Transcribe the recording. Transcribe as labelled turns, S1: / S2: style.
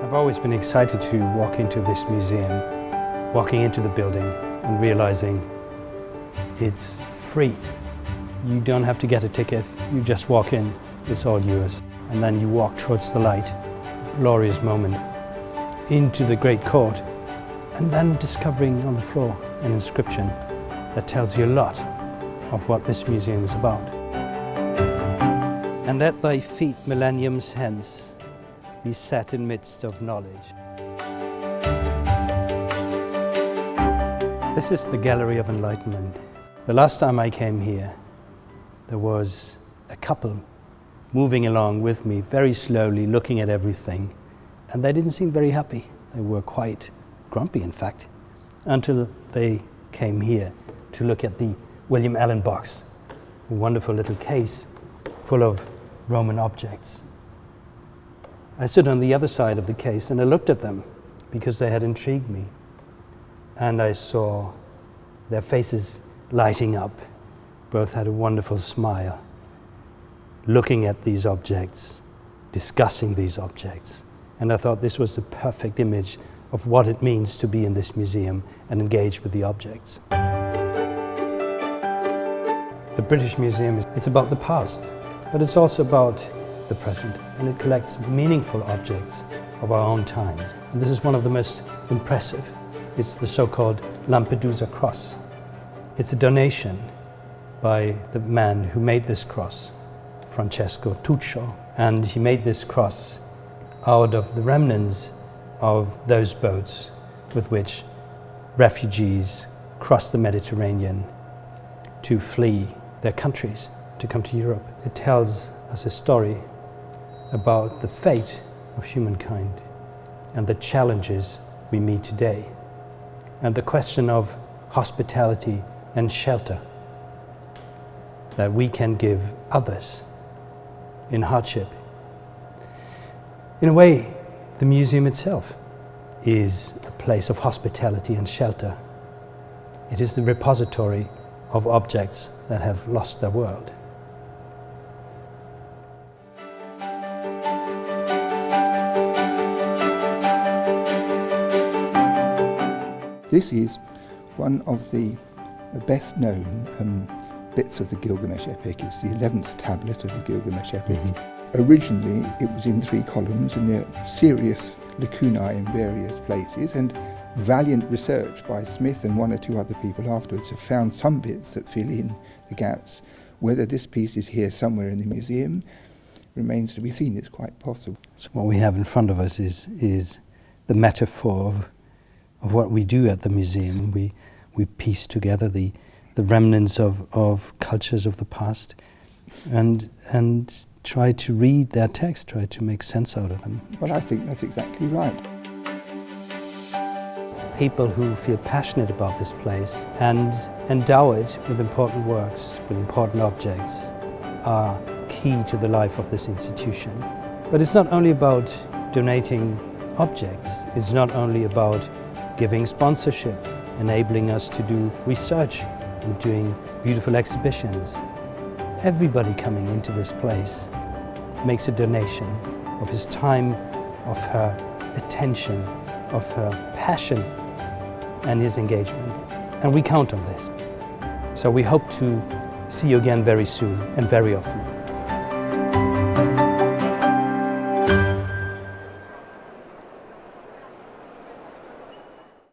S1: I've always been excited to walk into this museum, walking into the building and realizing it's free. You don't have to get a ticket, you just walk in, it's all yours. And then you walk towards the light, glorious moment, into the great court, and then discovering on the floor an inscription that tells you a lot of what this museum is about. And at thy feet millenniums hence, be set in midst of knowledge. This is the Gallery of Enlightenment. The last time I came here, there was a couple moving along with me very slowly, looking at everything, and they didn't seem very happy. They were quite grumpy, in fact, until they came here to look at the William Allen box, a wonderful little case full of Roman objects. I stood on the other side of the case and I looked at them because they had intrigued me. And I saw their faces lighting up. Both had a wonderful smile, looking at these objects, discussing these objects. And I thought this was the perfect image of what it means to be in this museum and engage with the objects. The British Museum, it's about the past, but it's also about the present, and it collects meaningful objects of our own times. And this is one of the most impressive. It's the so-called Lampedusa cross. It's a donation by the man who made this cross, Francesco Tuccio, and he made this cross out of the remnants of those boats with which refugees crossed the Mediterranean to flee their countries, to come to Europe. It tells us a story about the fate of humankind and the challenges we meet today, and the question of hospitality and shelter that we can give others in hardship. In a way, the museum itself is a place of hospitality and shelter. It is the repository of objects that have lost their world.
S2: This is one of the best known bits of the Gilgamesh epic. It's the 11th tablet of the Gilgamesh epic. Originally it was in 3 columns and there are serious lacunae in various places, and valiant research by Smith and 1 or 2 other people afterwards have found some bits that fill in the gaps. Whether this piece is here somewhere in the museum remains to be seen. It's quite possible.
S1: So what we have in front of us is the metaphor of what we do at the museum. We piece together the remnants of cultures of the past and try to read their text, try to make sense out of them.
S2: Well, I think that's exactly right.
S1: People who feel passionate about this place and endow it with important works, with important objects, are key to the life of this institution. But it's not only about donating objects, it's not only about giving sponsorship, enabling us to do research and doing beautiful exhibitions. Everybody coming into this place makes a donation of his time, of her attention, of her passion and his engagement. And we count on this. So we hope to see you again very soon and very often.